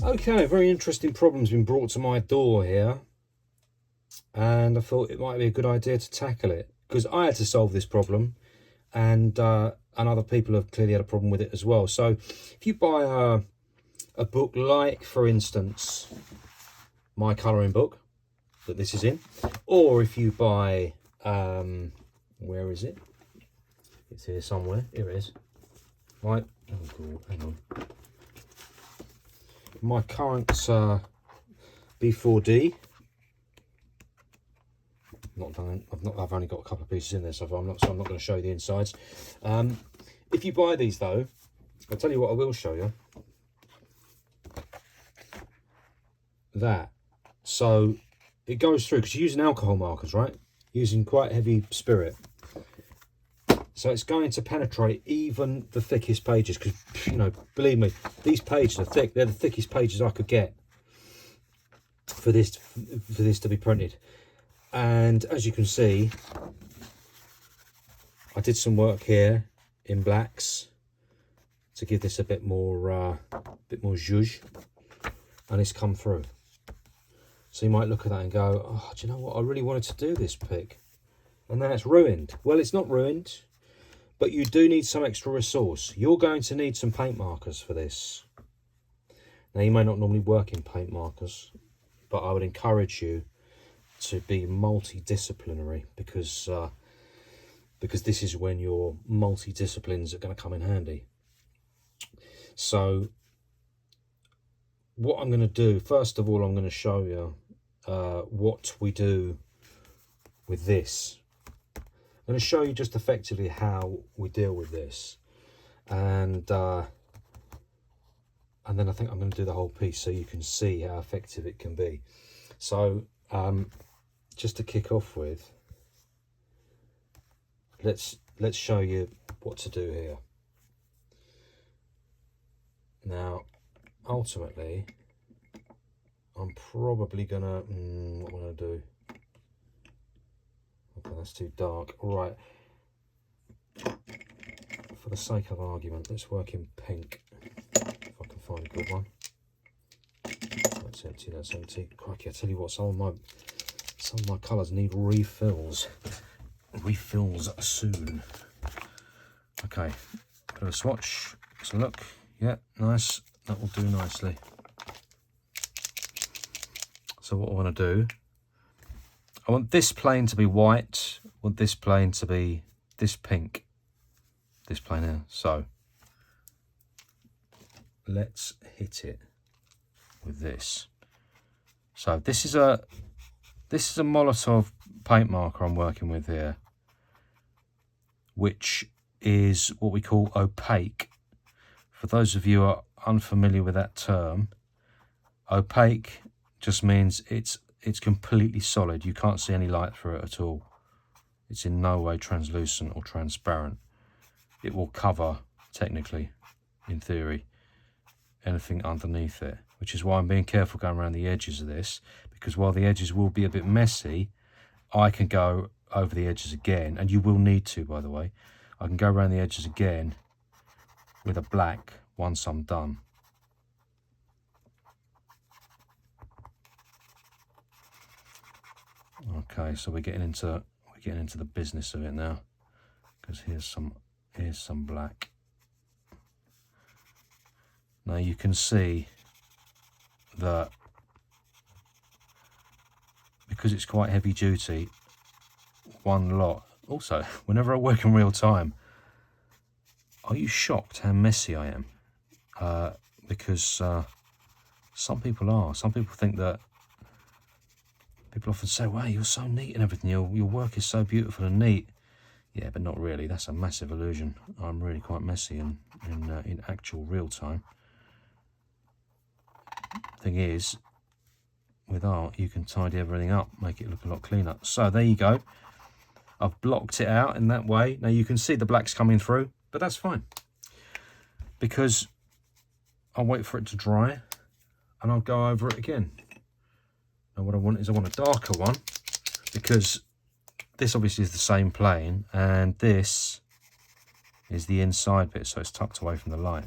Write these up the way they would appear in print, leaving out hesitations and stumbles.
Okay, very interesting problem's been brought to my door here, and I thought it might be a good idea to tackle it because I had to solve this problem, and other people have clearly had a problem with it as well. So if you buy a book like, for instance, my colouring book that this is in, or if you buy where is it? It's here somewhere. Here it is. Right. Oh God, hang on. My current B4D. Not done. I've only got a couple of pieces in there, so I'm not going to show you the insides. If you buy these though, I'll tell you what I will show you. That. So it goes through because you're using alcohol markers, right? Using quite heavy spirit. So it's going to penetrate even the thickest pages because, you know, believe me, these pages are thick. They're the thickest pages I could get for this to be printed. And as you can see, I did some work here in blacks to give this a bit more zhuzh, and it's come through. So you might look at that and go, oh, do you know what? I really wanted to do this pic, and then it's ruined. Well, it's not ruined, but you do need some extra resource. You're going to need some paint markers for this. Now, you may not normally work in paint markers, but I would encourage you to be multidisciplinary because this is when your multi-disciplines are going to come in handy. So what I'm going to do, first of all, I'm going to show you what we do with this. I'm going to show you just effectively how we deal with this, and then I think I'm going to do the whole piece so you can see how effective it can be. So just to kick off with, let's show you what to do here. Now, ultimately, I'm probably gonna what am I gonna do? Okay, that's too dark. All right. For the sake of argument, let's work in pink. If I can find a good one. That's empty. That's empty. Crikey! I tell you what, some of my colours need refills. Refills soon. Okay, bit of a swatch. Let's look. Yeah, nice. That will do nicely. So what I want to do, I want this plane to be white. I want this plane to be this pink. This plane here. So let's hit it with this. So this is a Molotov paint marker I'm working with here, which is what we call opaque. For those of you who are unfamiliar with that term, opaque just means it's completely solid. You can't see any light through it at all. It's in no way translucent or transparent. It will cover, technically, in theory, anything underneath it, which is why I'm being careful going around the edges of this, because while the edges will be a bit messy, I can go over the edges again, and you will need to, by the way. I can go around the edges again with a black once I'm done. Okay, so we're getting into the business of it now, because here's some black. Now you can see that because it's quite heavy duty, one lot. Also, whenever I work in real time, are you shocked how messy I am? Because some people are. Some people think that. People often say, wow, you're so neat and everything. Your work is so beautiful and neat. Yeah, but not really. That's a massive illusion. I'm really quite messy in actual real time. Thing is, with art, you can tidy everything up, make it look a lot cleaner. So there you go. I've blocked it out in that way. Now you can see the black's coming through, but that's fine, because I'll wait for it to dry and I'll go over it again. And what I want is a darker one, because this obviously is the same plane and this is the inside bit, so it's tucked away from the light.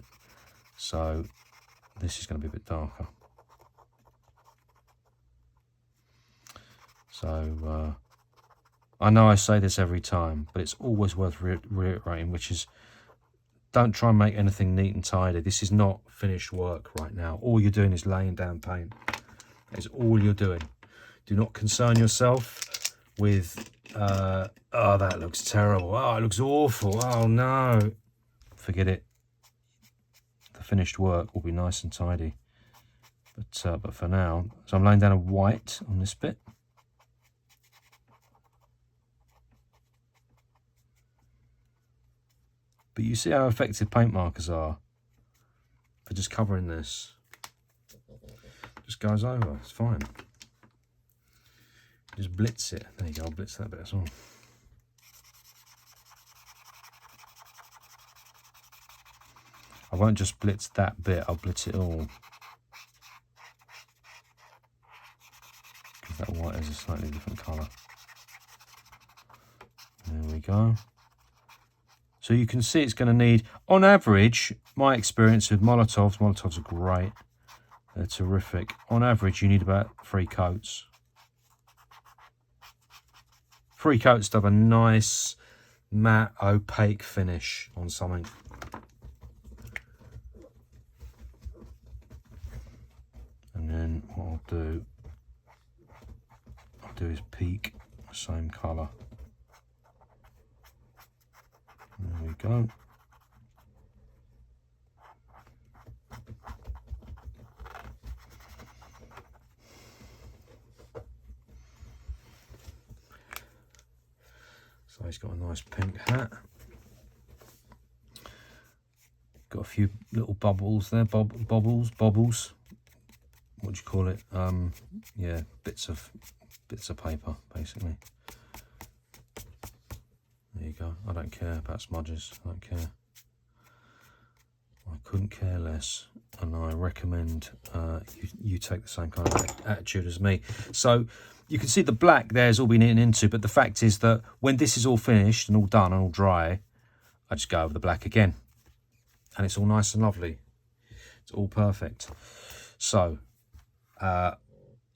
So this is going to be a bit darker. So I know I say this every time, but it's always worth reiterating, which is don't try and make anything neat and tidy. This is not finished work right now. All you're doing is laying down paint. That's all you're doing. Do not concern yourself with, oh, that looks terrible. Oh, it looks awful. Oh, no. Forget it. The finished work will be nice and tidy. But for now, so I'm laying down a white on this bit. But you see how effective paint markers are for just covering this. Just goes over, it's fine. Just blitz it. There you go, I'll blitz that bit as well. I won't just blitz that bit, I'll blitz it all. Because that white is a slightly different colour. There we go. So you can see it's going to need, on average, my experience with Molotovs are great. They're terrific. On average, you need about 3 coats. 3 coats to have a nice, matte, opaque finish on something. And then what I'll do is peak the same colour. There we go. So he's got a nice pink hat. Got a few little bubbles there, bobbles. What do you call it? Yeah, bits of paper, basically. There you go. I don't care about smudges. I don't care. I couldn't care less, and I recommend you take the same kind of attitude as me. So you can see the black there's all been eaten into, but the fact is that when this is all finished and all done and all dry, I just go over the black again, and it's all nice and lovely. It's all perfect. So I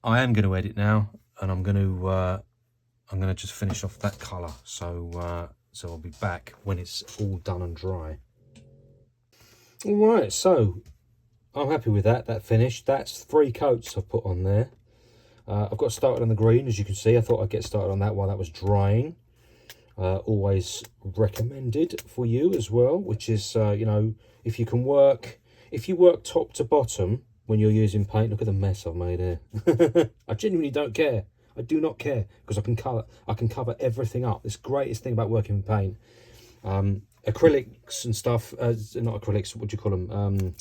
am going to edit now, and I'm going to just finish off that colour. So I'll be back when it's all done and dry. All right, so I'm happy with that finish. That's 3 coats I've put on there. I've got started on the green, as you can see. I thought I'd get started on that while that was drying. Always recommended for you as well, which is, you know, if you work top to bottom when you're using paint. Look at the mess I've made here. I genuinely don't care. I do not care, because I can cover everything up. It's the greatest thing about working with paint. Acrylics and stuff, not acrylics, what do you call them?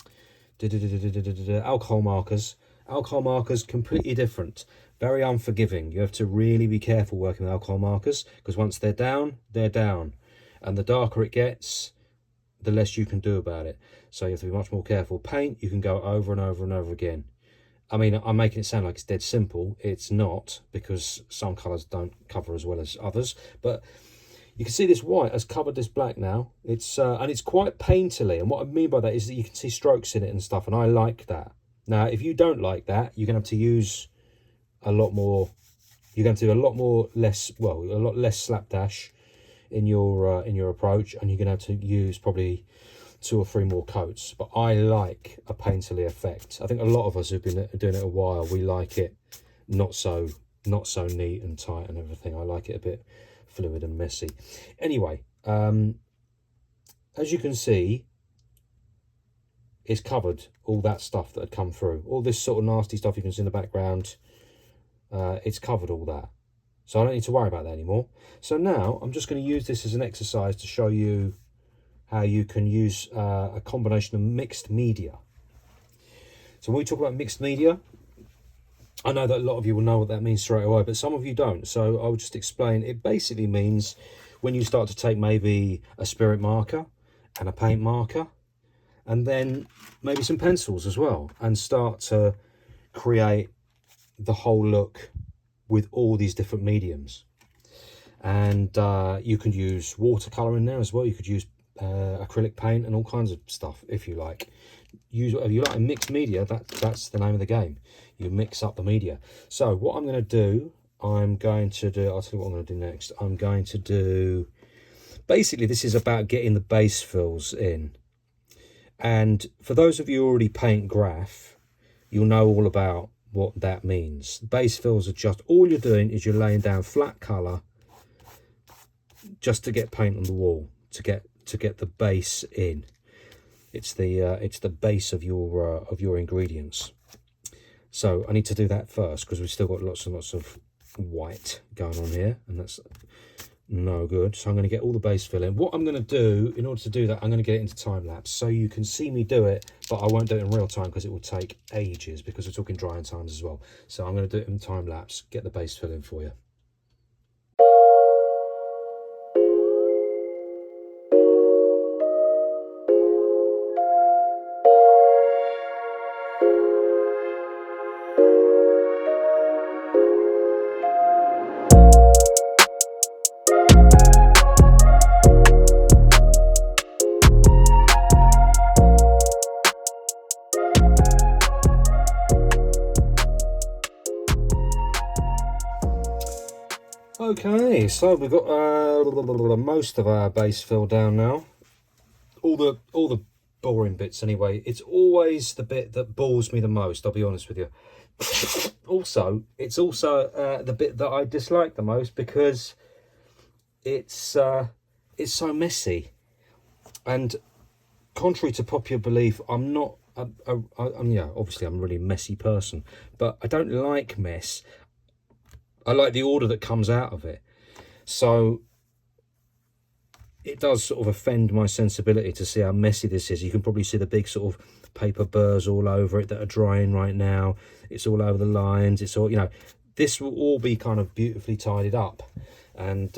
Alcohol markers. Alcohol markers, completely different. Very unforgiving. You have to really be careful working with alcohol markers, because once they're down, they're down. And the darker it gets, the less you can do about it. So you have to be much more careful. Paint, you can go over and over and over again. I mean, I'm making it sound like it's dead simple. It's not, because some colours don't cover as well as others. But you can see this white has covered this black now. It's and it's quite painterly. And what I mean by that is that you can see strokes in it and stuff. And I like that. Now, if you don't like that, you're going to have to use a lot more. You're going to do a lot less slapdash in your approach, and you're going to have to use probably 2 or 3 more coats. But I like a painterly effect. I think a lot of us who've been doing it a while, we like it not so neat and tight and everything. I like it a bit fluid and messy. Anyway, as you can see, it's covered all that stuff that had come through. All this sort of nasty stuff you can see in the background, it's covered all that. So I don't need to worry about that anymore. So now I'm just going to use this as an exercise to show you how you can use a combination of mixed media. So when we talk about mixed media, I know that a lot of you will know what that means straight away, but some of you don't. So I'll just explain. It basically means when you start to take maybe a spirit marker and a paint marker, and then maybe some pencils as well, and start to create the whole look with all these different mediums. And you can use watercolor in there as well. You could use acrylic paint and all kinds of stuff if you like. Use whatever you like. In mixed media, that's the name of the game. You mix up the media. So what I'm going to do I'm going to do, I'll tell you what I'm going to do next. I'm going to do, basically this is about getting the base fills in. And for those of you who already paint graph, you'll know all about what that means. Base fills are just, all you're doing is you're laying down flat colour just to get paint on the wall, to get the base in. It's the base of your ingredients. So I need to do that first because we've still got lots and lots of white going on here, and that's no good. So I'm going to get all the base fill in. What I'm going to do in order to do that, I'm going to get it into time lapse so you can see me do it, but I won't do it in real time because it will take ages because we're talking drying times as well. So I'm going to do it in time lapse, get the base fill in for you. Okay, so we've got most of our base fill down now. All the boring bits anyway. It's always the bit that bores me the most, I'll be honest with you. It's also the bit that I dislike the most because it's so messy. And contrary to popular belief, I'm not. Yeah, obviously I'm a really messy person, but I don't like mess. I like the order that comes out of it. So it does sort of offend my sensibility to see how messy this is. You can probably see the big sort of paper burrs all over it that are drying right now. It's all over the lines. It's all, you know, this will all be kind of beautifully tidied up and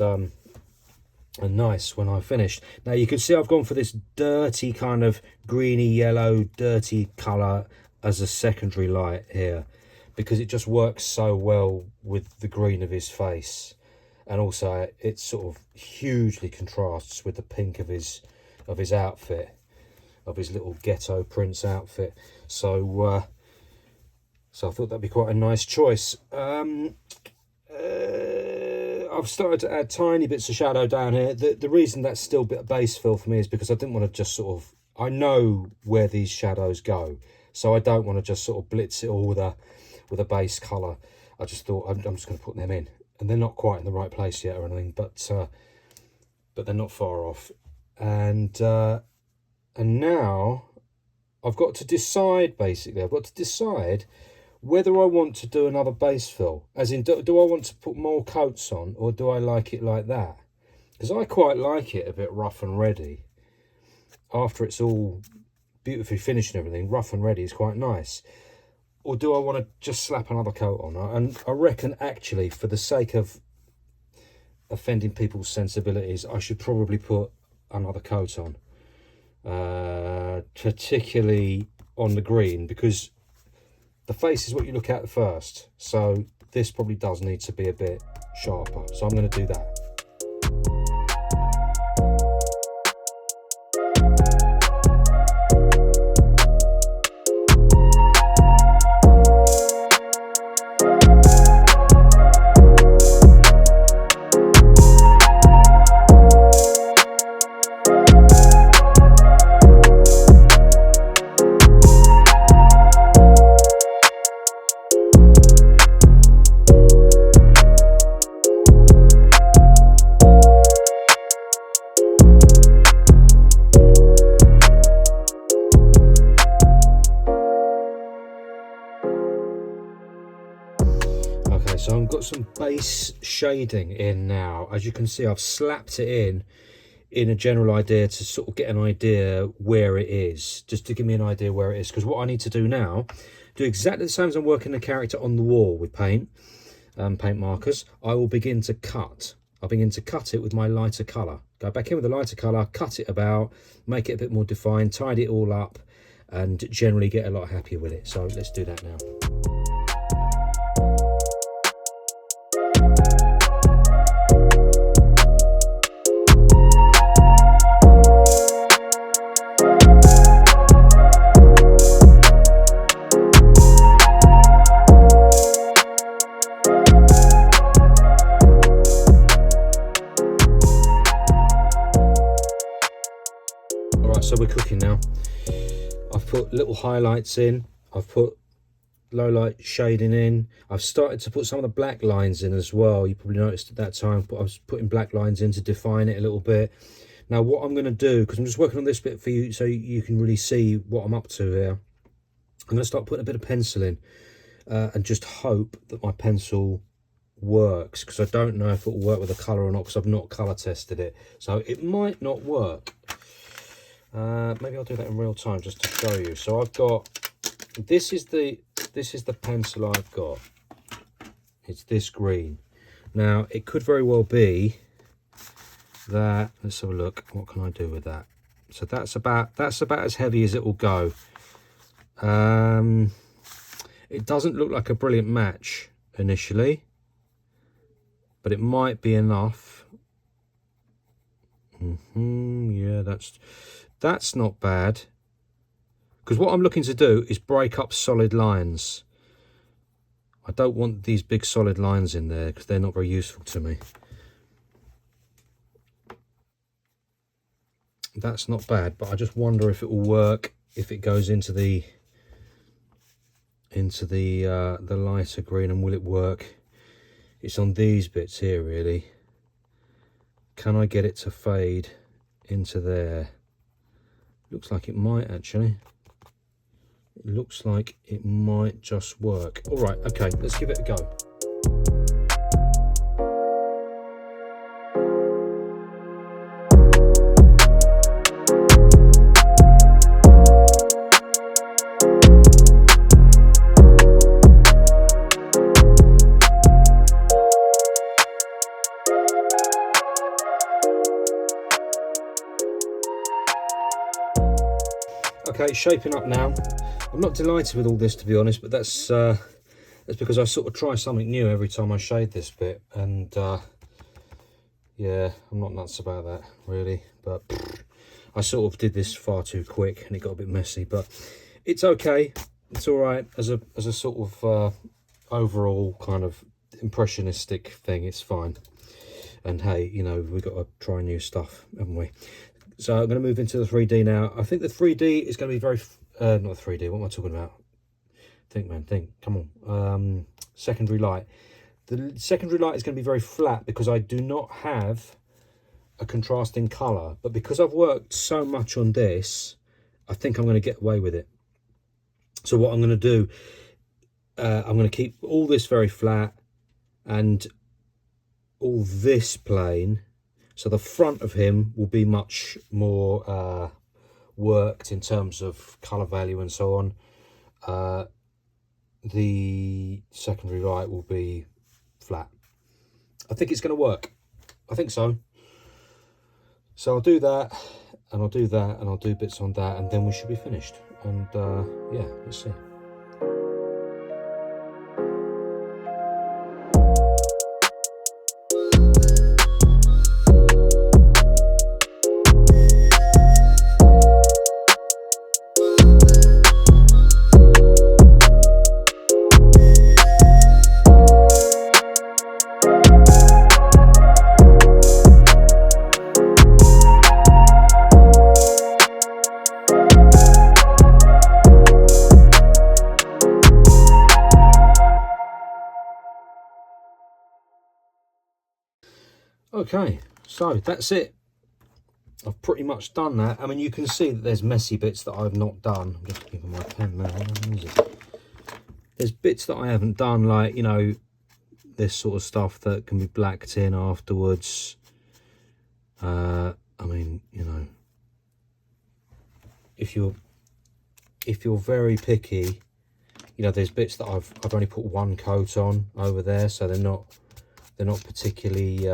nice when I've finished. Now you can see I've gone for this dirty kind of greeny yellow dirty colour as a secondary light here, because it just works so well with the green of his face, and also it sort of hugely contrasts with the pink of his outfit, of his little ghetto prince outfit. So so I thought that'd be quite a nice choice. I've started to add tiny bits of shadow down here. The reason that's still a bit of base fill for me is because I didn't want to just sort of, I know where these shadows go, so I don't want to just sort of blitz it all with a base colour. I just thought I'm just going to put them in, and they're not quite in the right place yet or anything, but they're not far off. And now I've got to decide, basically I've got to decide whether I want to do another base fill, as in do I want to put more coats on, or do I like it like that? Because I quite like it a bit rough and ready. After it's all beautifully finished and everything, rough and ready is quite nice. Or do I want to just slap another coat on? And I reckon, actually, for the sake of offending people's sensibilities, I should probably put another coat on. Particularly on the green, because the face is what you look at first. So this probably does need to be a bit sharper. So I'm going to do that. So I've got some base shading in now. As you can see, I've slapped it in a general idea to sort of get an idea where it is, just to give me an idea where it is. Because what I need to do now, do exactly the same as I'm working the character on the wall with paint markers. I will begin to cut. I'll begin to cut it with my lighter colour. Go back in with the lighter colour, cut it about, make it a bit more defined, tidy it all up, and generally get a lot happier with it. So let's do that now. so we're cooking now. I've put little highlights in, I've put low light shading in, I've started to put some of the black lines in as well. You probably noticed at that time, but I was putting black lines in to define it a little bit. Now what I'm going to do, because I'm just working on this bit for you so you can really see what I'm up to here, I'm going to start putting a bit of pencil in and just hope that my pencil works, because I don't know if it will work with the colour or not, because I've not colour tested it, so it might not work. Maybe I'll do that in real time just to show you. So I've got, this is the pencil I've got. It's this green. Now it could very well be that, let's have a look, what can I do with that? So that's about as heavy as it will go. It doesn't look like a brilliant match initially, but it might be enough. Yeah, that's not bad, because what I'm looking to do is break up solid lines. I don't want these big solid lines in there because they're not very useful to me. That's not bad, but I just wonder if it will work if it goes into the lighter green, and will it work? It's on these bits here really. Can I get it to fade into there? Looks like it might actually. It looks like it might just work. All right, okay, let's give it a go. Okay, it's shaping up now. I'm not delighted with all this, to be honest, but that's because I sort of try something new every time I shade this bit, and yeah, I'm not nuts about that really, but I sort of did this far too quick and it got a bit messy, but it's okay, it's all right as a sort of overall kind of impressionistic thing. It's fine, and hey, you know, we've got to try new stuff, haven't we? So I'm going to move into the 3D now. I think the 3D is going to be very, not 3D, what am I talking about? Think, man, think, come on. Secondary light. The secondary light is going to be very flat because I do not have a contrasting colour. But because I've worked so much on this, I think I'm going to get away with it. So what I'm going to do, I'm going to keep all this very flat and all this plain. So the front of him will be much more worked in terms of colour value and so on. The secondary light will be flat. I think it's going to work. I think so. So I'll do that, and I'll do that, and I'll do bits on that, and then we should be finished. And yeah, let's see. Okay, so that's it. I've pretty much done that. I mean, you can see that there's messy bits that I've not done. I'm just keeping my pen now. There's bits that I haven't done, like, you know, this sort of stuff that can be blacked in afterwards. I mean, you know, if you're very picky, you know, there's bits that I've only put one coat on over there, so they're not particularly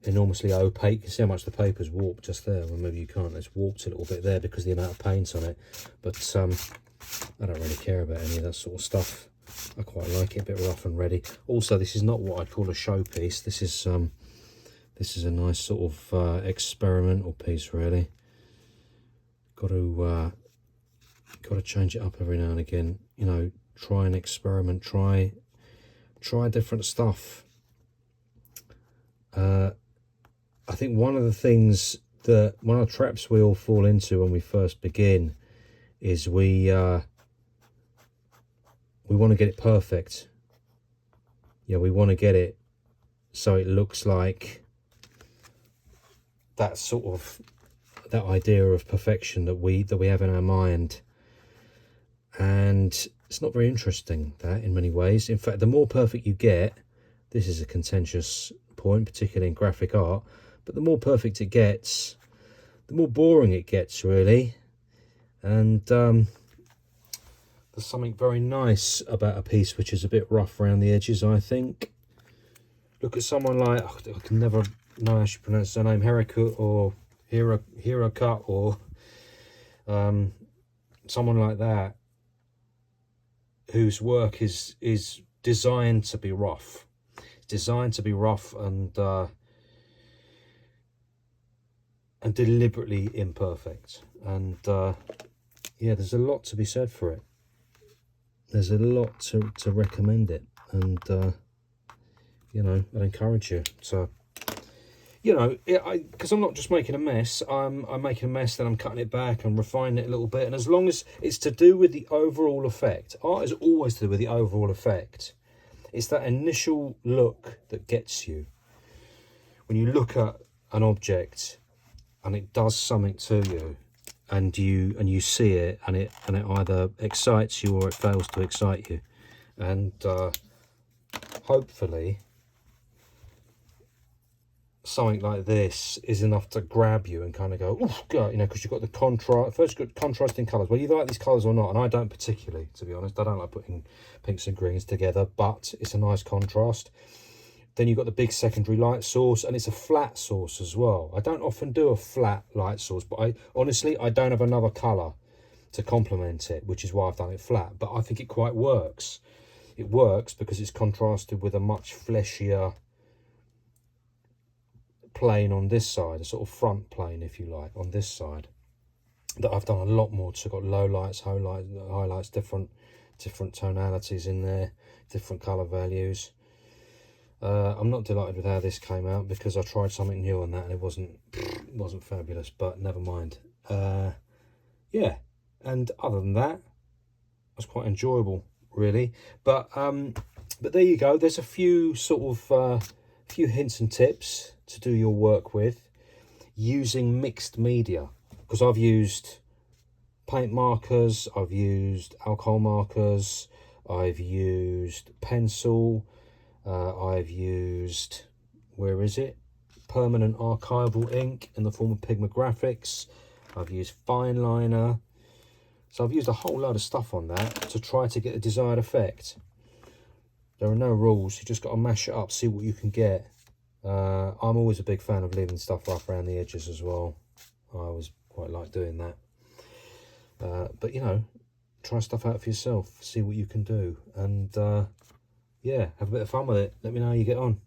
enormously opaque. You can see how much the paper's warped just there. Well, maybe you can't. It's warped a little bit there because of the amount of paint on it. But I don't really care about any of that sort of stuff. I quite like it, a bit rough and ready. Also, this is not what I'd call a showpiece. This is a nice sort of experimental piece, really. Got to change it up every now and again. You know, try and experiment. Try different stuff. I think one of the things one of the traps we all fall into when we first begin is we want to get it perfect. Yeah, we want to get it so it looks like that sort of, that idea of perfection that we have in our mind. And it's not very interesting, that, in many ways. In fact, the more perfect you get, this is a contentious point, particularly in graphic art, but the more perfect it gets, the more boring it gets, really. And there's something very nice about a piece which is a bit rough around the edges, I think. Look at someone like, I can never know how she pronounces her name, Hiracut or Hirocut, or someone like that, whose work is designed to be rough. It's designed to be rough and deliberately imperfect. And yeah, there's a lot to be said for it. There's a lot to recommend it. And you know, I'd encourage you to, you know, because I'm not just making a mess. I'm making a mess, then I'm cutting it back and refining it a little bit. And as long as it's to do with the overall effect, art is always to do with the overall effect. It's that initial look that gets you. When you look at an object and it does something to you, and you see it, and it either excites you or it fails to excite you, and hopefully something like this is enough to grab you and kind of go, oof, God, you know, because you've got the contrast. First, you've got contrasting colours. Well, you like these colours or not, and I don't particularly, to be honest. I don't like putting pinks and greens together, but it's a nice contrast. Then you've got the big secondary light source, and it's a flat source as well. I don't often do a flat light source, but I honestly don't have another colour to complement it, which is why I've done it flat. But I think it quite works. It works because it's contrasted with a much fleshier plane on this side, a sort of front plane, if you like, on this side, that I've done a lot more to. Got low lights, highlights, different tonalities in there, different colour values. I'm not delighted with how this came out, because I tried something new on that and it wasn't fabulous, but never mind. Yeah, and other than that, it was quite enjoyable, really. But there you go. There's a few sort of few hints and tips to do your work with using mixed media, because I've used paint markers, I've used alcohol markers, I've used pencil, I've used, where is it, permanent archival ink in the form of Pigma Graphics, I've used fine liner. So I've used a whole load of stuff on that to try to get the desired effect. There are no rules, you just got to mash it up, see what you can get. I'm always a big fan of leaving stuff rough around the edges as well. I always quite like doing that. But, you know, try stuff out for yourself, see what you can do. And, yeah, have a bit of fun with it. Let me know how you get on.